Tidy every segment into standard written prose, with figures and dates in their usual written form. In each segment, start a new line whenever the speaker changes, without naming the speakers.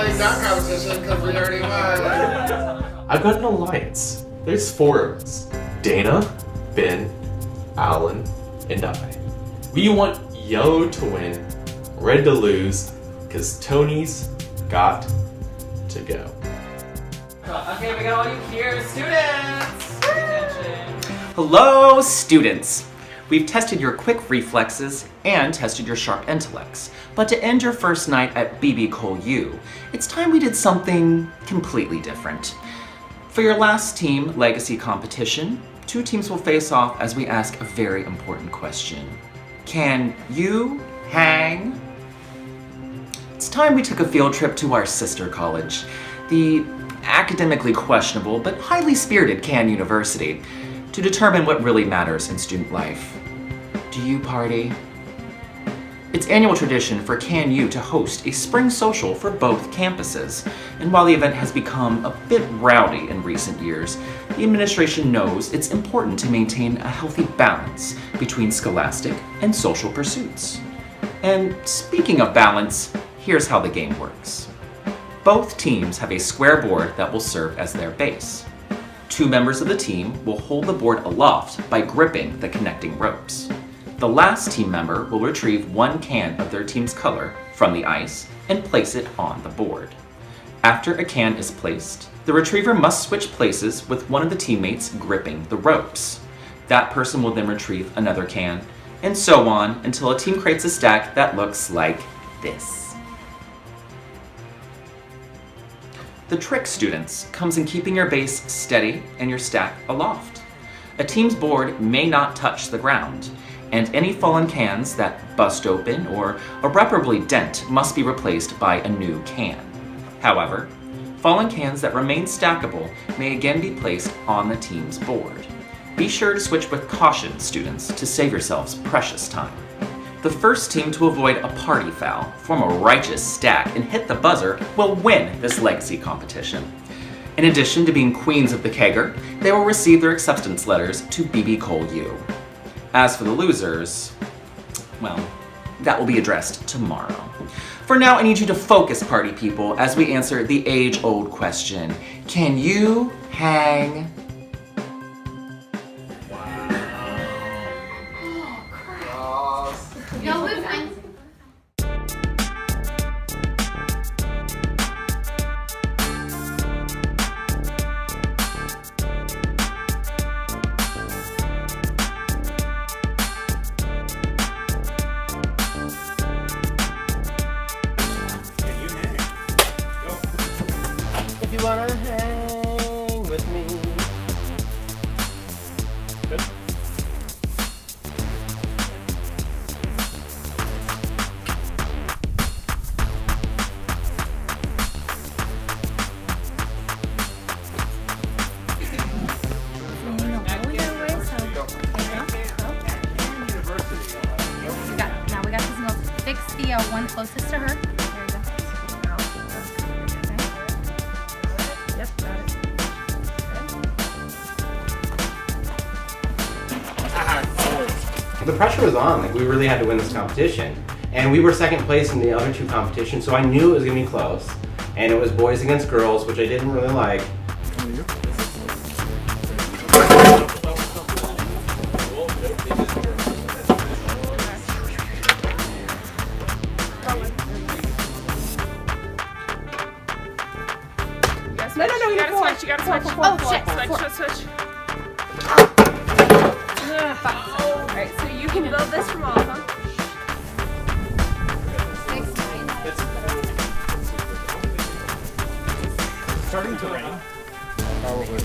playing dunk competition because we already won.
I've got an alliance. There's 4 of us. Dana, Ben, Alan, and I. We want yellow to win, red to lose, because Tony's got to go.
Okay, we got all you here, students! Attention.
Hello, students! We've tested your quick reflexes and tested your sharp intellects. But to end your first night at BBCOL4, it's time we did something completely different. For your last team legacy competition, 2 teams will face off as we ask a very important question. Can you hang? It's time we took a field trip to our sister college, the academically questionable but highly spirited CAN University, to determine what really matters in student life. Do you party? It's annual tradition for CAN U to host a spring social for both campuses, and while the event has become a bit rowdy in recent years, the administration knows it's important to maintain a healthy balance between scholastic and social pursuits. And speaking of balance, here's how the game works. Both teams have a square board that will serve as their base. 2 members of the team will hold the board aloft by gripping the connecting ropes. The last team member will retrieve 1 can of their team's color from the ice and place it on the board. After a can is placed, the retriever must switch places with one of the teammates gripping the ropes. That person will then retrieve another can, and so on until a team creates a stack that looks like this. The trick, students, comes in keeping your base steady and your stack aloft. A team's board may not touch the ground, and any fallen cans that bust open or irreparably dent must be replaced by a new can. However, fallen cans that remain stackable may again be placed on the team's board. Be sure to switch with caution, students, to save yourselves precious time. The first team to avoid a party foul, form a righteous stack, and hit the buzzer will win this legacy competition. In addition to being queens of the kegger, they will receive their acceptance letters to BBCOL4. As for the losers, well, that will be addressed tomorrow. For now, I need you to focus, party people, as we answer the age-old question. Can you hang?
No, we're fine.
If you wanna hang with me. Good.
Now we got this note. Fix the one closest to her. There you go. Yep, got it.
The pressure was on. Like, we really had to win this competition. And we were second place in the other 2 competitions, so I knew it was gonna be close. And it was boys against girls, which I didn't really like.
No, you gotta switch. You gotta switch.
Oh, shit.
Switch. Alright, so you can build this from all of them.
Starting to rain. Probably.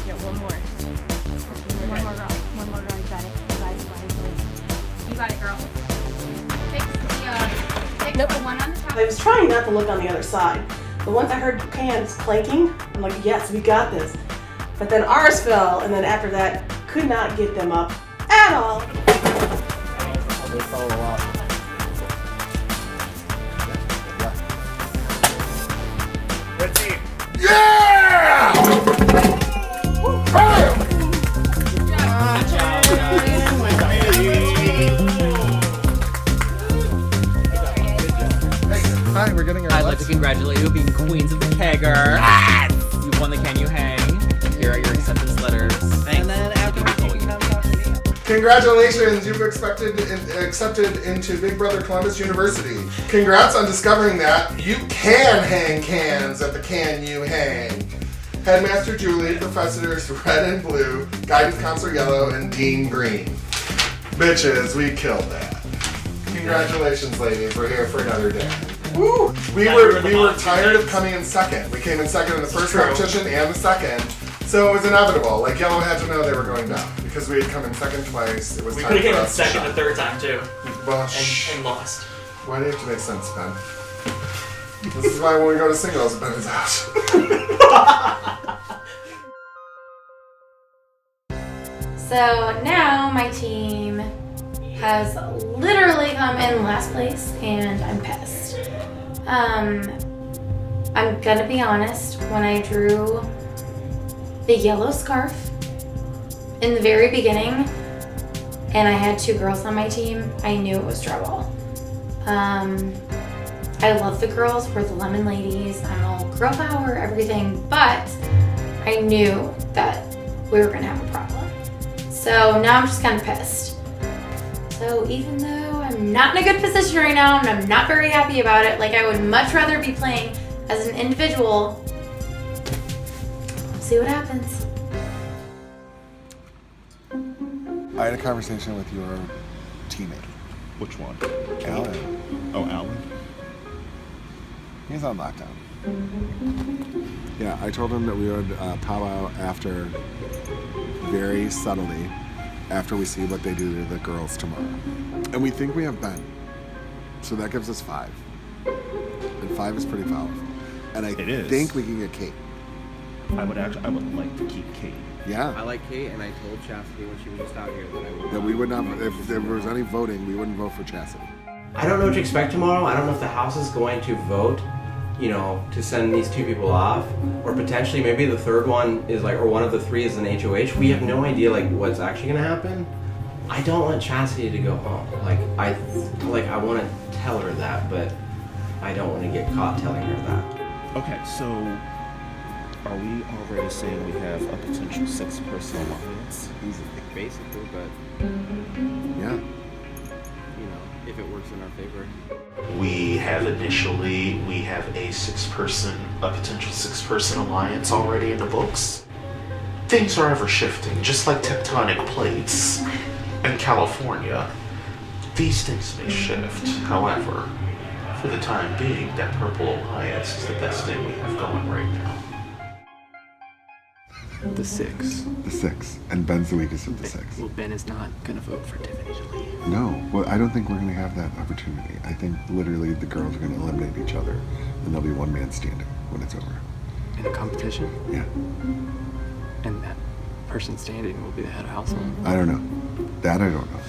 Get one more.
One more girl. You got it. You got it, girl. Fix the one on the top.
I was trying not to look on the other side, but once I heard cans clanking, I'm like, yes, we got this. But then ours fell, and then after that, could not get them up at all.
They fell a lot.
Yeah!
queens of the kegger. You won the Can You Hang. Here are your acceptance letters. And then after you can come talk to me.
Congratulations, you've accepted into Big Brother Columbus University. Congrats on discovering that you can hang cans at the Can You Hang. Headmaster Julie, professors red and blue, guidance counselor yellow, and Dean green. Bitches, we killed that. Congratulations, ladies. We're here for another day. Woo! We were tired of coming in second. We came in second in the first competition and the second. So it was inevitable. Like, Yellow had to know they were going down because we had come in second twice. It was
We
time
could have
for
came in
us to
second the
shine.
third time too,
Well,
and lost.
why do you have to make sense, Ben? This is why when we go to singles, Ben is out.
So now my team has literally come in last place and I'm pissed. I'm gonna be honest, when I drew the yellow scarf in the very beginning and I had 2 girls on my team, I knew it was trouble. I love the girls, we're the lemon ladies, I'm all girl power, everything, but I knew that we were gonna have a problem. So now I'm just kind of pissed. So even though I'm not in a good position right now and I'm not very happy about it, like I would much rather be playing as an individual. See what happens.
I had a conversation with your teammate.
Which one?
Alan.
Oh, Alan?
He's on lockdown. Yeah, I told him that we would powwow after, very subtly, after we see what they do to the girls tomorrow. And we think we have Ben. So that gives us 5. And 5 is pretty powerful. And I think we can get Kate.
I would like to keep Kate.
Yeah.
I like Kate, and I told Chastity when she was just out here
That we would not, if there was any voting, we wouldn't vote for Chastity.
I don't know what to expect tomorrow. I don't know if the House is going to vote, you know, to send these 2 people off, or potentially maybe the third one is like, or one of the 3 is an HOH. We have no idea like what's actually gonna happen. I don't want Chastity to go home. I want to tell her that, but I don't want to get caught telling her that.
Okay, so are we already saying we have a potential 6-person alliance?
Easily, basically, but
yeah,
you know, if it works in our favor.
We have a potential 6-person alliance already in the books. Things are ever shifting, just like tectonic plates in California. These things may shift. However, for the time being, that Purple Alliance is the best thing we have going right now.
The 6.
The 6. And Ben's the weakest of the 6.
Well, Ben is not going to vote for Tiffany to leave.
No, well, I don't think we're going to have that opportunity. I think literally the girls are going to eliminate each other, and there'll be one man standing when it's over.
In a competition?
Yeah.
And that person standing will be the head of household?
I don't know. That I don't know.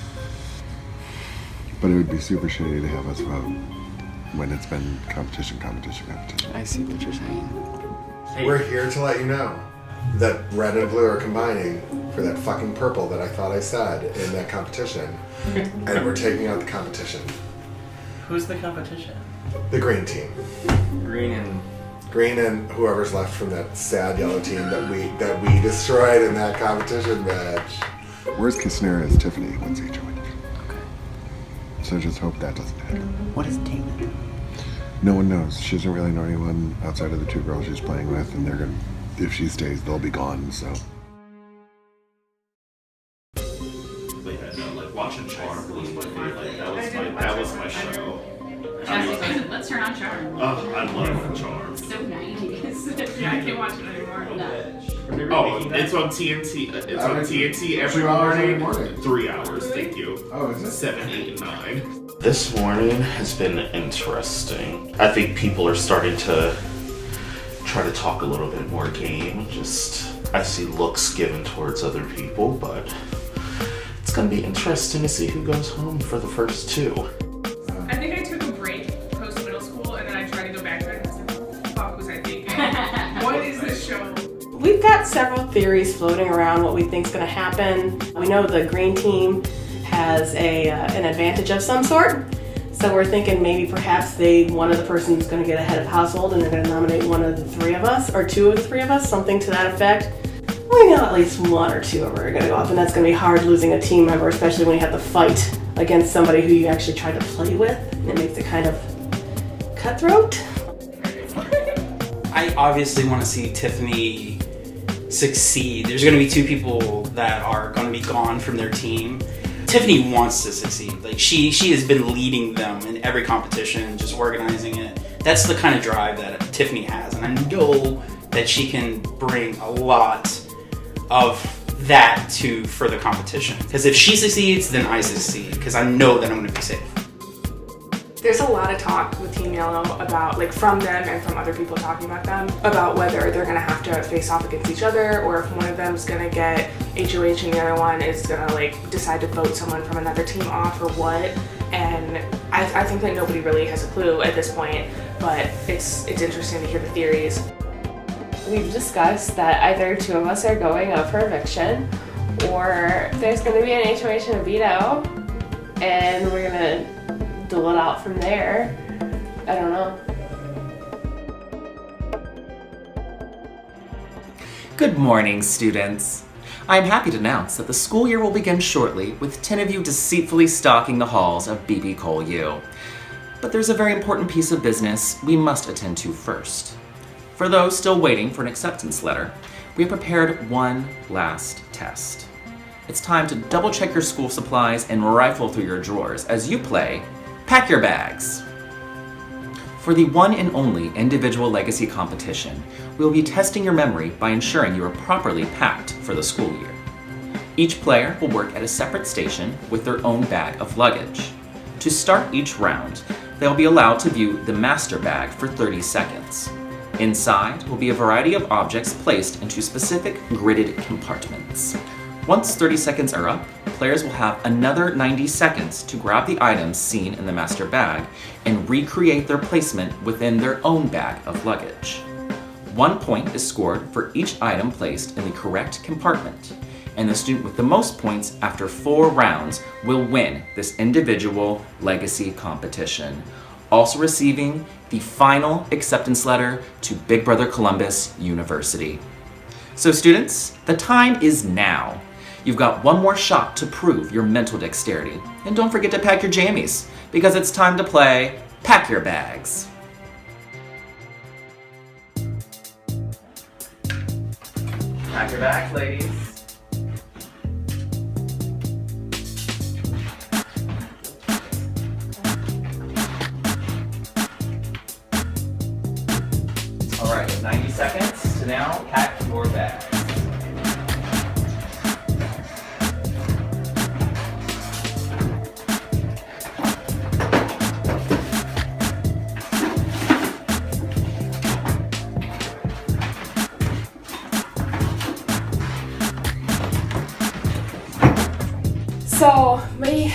But it would be super shitty to have us vote when it's been competition.
I see what you're saying.
We're here to let you know that red and blue are combining for that fucking purple that I thought I said in that competition. And we're taking out the competition.
Who's the competition?
The green team.
Green and
whoever's left from that sad yellow team that we destroyed in that competition match.
Worst case scenario is Tiffany wins HOH.
Okay.
So just hope that doesn't happen.
What is Tina doing?
No one knows. She doesn't really know anyone outside of the 2 girls she's playing with, and they're gonna, if she stays, they'll be gone, so.
Watching Charmed was my favorite. That was my show.
Let's turn on Charmed.
I love Charmed.
So 90s. Yeah, I can't watch it anymore. No.
Oh, it's on TNT. It's on TNT every morning. 3 hours, thank you.
Oh, is it?
7, 8, and 9. This morning has been interesting. I think people are starting to try to talk a little bit more game. I see looks given towards other people, but it's gonna be interesting to see who goes home for the first 2.
I think I took a break post middle school and then I tried to go back to it and I was like, what the fuck was I thinking? What is this show?
We've got several theories floating around what we think's going to happen. We know the green team has an advantage of some sort. So So we're thinking maybe perhaps one of the person's going to get a head of household and they're going to nominate one of the three of us, or two of the three of us, something to that effect. We know at least one or two of them are going to go up, and that's going to be hard losing a team member, especially when you have to fight against somebody who you actually tried to play with. And it makes it kind of cutthroat.
I obviously want to see Tiffany succeed. There's going to be two people that are going to be gone from their team. Tiffany wants to succeed. Like she has been leading them in every competition, just organizing it. That's the kind of drive that Tiffany has, and I know that she can bring a lot of that for the competition. Because if she succeeds, then I succeed, because I know that I'm going to be safe.
There's a lot of talk with Team Yellow about, like, from them and from other people talking about them, about whether they're gonna have to face off against each other, or if one of them's gonna get HOH and the other one is gonna, like, decide to vote someone from another team off or what. And I think that nobody really has a clue at this point, but it's interesting to hear the theories.
We've discussed that either two of us are going up for eviction, or there's gonna be an HOH and a veto, and we're gonna duel it out from there. I don't know.
Good morning, students. I am happy to announce that the school year will begin shortly, with 10 of you deceitfully stalking the halls of BBCOL4. But there's a very important piece of business we must attend to first. For those still waiting for an acceptance letter, we have prepared one last test. It's time to double check your school supplies and rifle through your drawers as you play Pack Your Bags. For the one and only individual legacy competition, we will be testing your memory by ensuring you are properly packed for the school year. Each player will work at a separate station with their own bag of luggage. To start each round, they'll be allowed to view the master bag for 30 seconds. Inside will be a variety of objects placed into specific gridded compartments. Once 30 seconds are up, players will have another 90 seconds to grab the items seen in the master bag and recreate their placement within their own bag of luggage. 1 point is scored for each item placed in the correct compartment, and the student with the most points after 4 rounds will win this individual legacy competition, also receiving the final acceptance letter to Big Brother Columbus University. So students, the time is now. You've got one more shot to prove your mental dexterity. And don't forget to pack your jammies, because it's time to play Pack Your Bags. Pack your bags, ladies. All right, 90 seconds to now pack your bags.
So my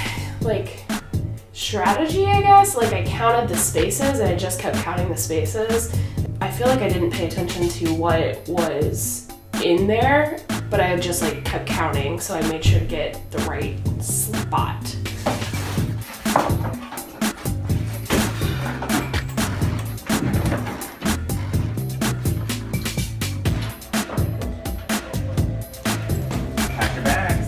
strategy, I guess, I counted the spaces and I just kept counting the spaces. I feel like I didn't pay attention to what was in there, but I just kept counting, so I made sure to get the right spot.
Pack your bags.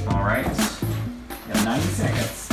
All right, you have 90 seconds.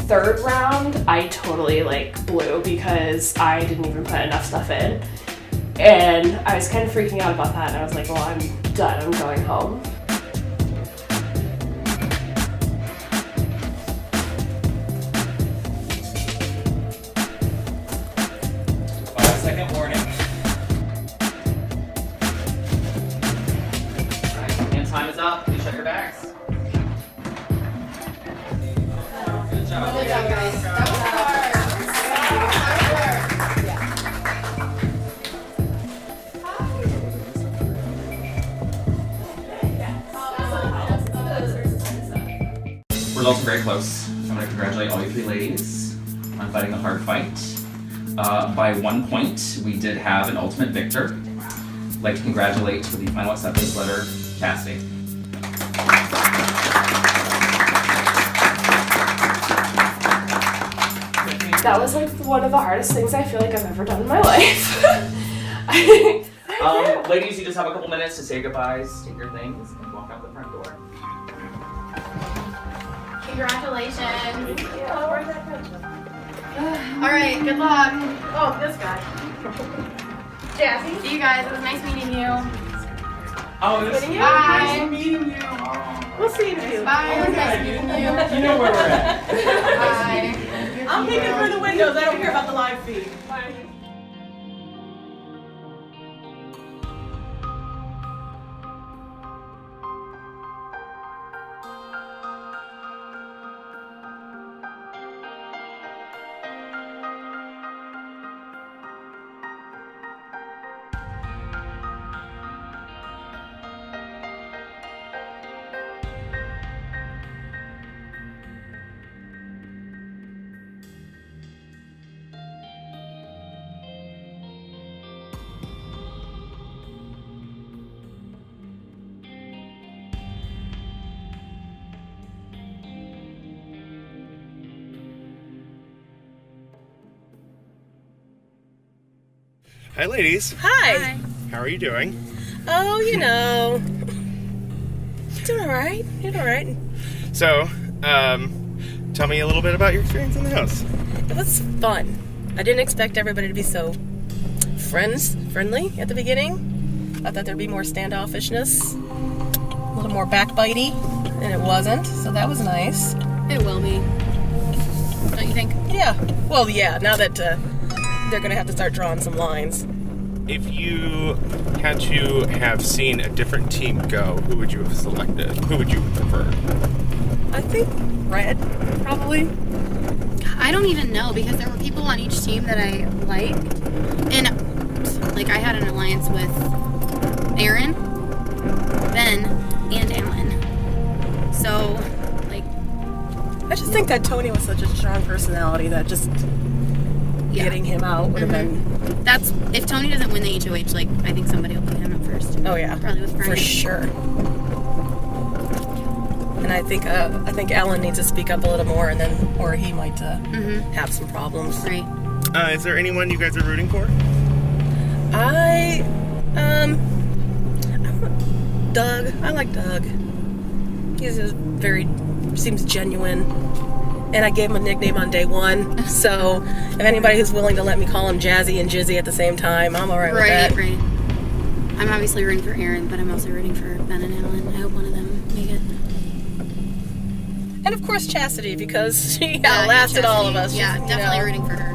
third round, I totally like blew because I didn't even put enough stuff in. And I was kind of freaking out about that, and I was like, well, I'm done, I'm going home.
Second warning. Alright, and time is up. Please shut your bags. Good job.
Good job, guys. That was hard.
We're also very close. I want to congratulate all you three ladies on fighting a hard fight. By 1 point, we did have an ultimate victor. I'd like to congratulate for the final acceptance letter, Cassidy.
That was like one of the hardest things I feel like I've ever done in my life.
Ladies, you just have a couple minutes to say goodbyes, take your things, and walk out the front door.
Congratulations. All right, good luck.
Oh, this guy. Jazzy.
See you guys. It was nice meeting you.
Oh, it was
Bye.
Nice meeting you. We'll see you.
Bye. It was nice meeting you.
You know where we're at.
Bye.
I'm peeking through the windows. I don't care about the live feed. Bye.
Hi, ladies.
Hi.
How are you doing?
Oh, you know. Doing all right. Doing all right.
So, tell me a little bit about your experience in the house.
It was fun. I didn't expect everybody to be so friendly at the beginning. I thought there'd be more standoffishness, a little more backbitey, and it wasn't. So that was nice.
It will be. Don't you think?
Yeah. Well, yeah. Now that they're gonna have to start drawing some lines.
If you had to have seen a different team go, who would you have selected? Who would you prefer?
I think Red, probably.
I don't even know because there were people on each team that I liked. And, like, I had an alliance with Aaron, Ben, and Alan. So, like...
I just think that Tony was such a strong personality that just getting him out would have been...
That's... If Tony doesn't win the HOH, like, I think somebody will put him up first.
Oh, yeah.
Probably with Bernie.
For sure. And I think Alan needs to speak up a little more, and then, or he might have some problems.
Right.
Is there anyone you guys are rooting for?
Doug. I like Doug. He's seems genuine. And I gave him a nickname on day one, so if anybody who's willing to let me call him Jazzy and Jizzy at the same time, I'm alright with that.
Right. I'm obviously rooting for Aaron, but I'm also rooting for Ben and Alan. I hope one of them make it.
And of course Chastity, because she outlasted all of us.
Yeah,
She's,
definitely rooting for her.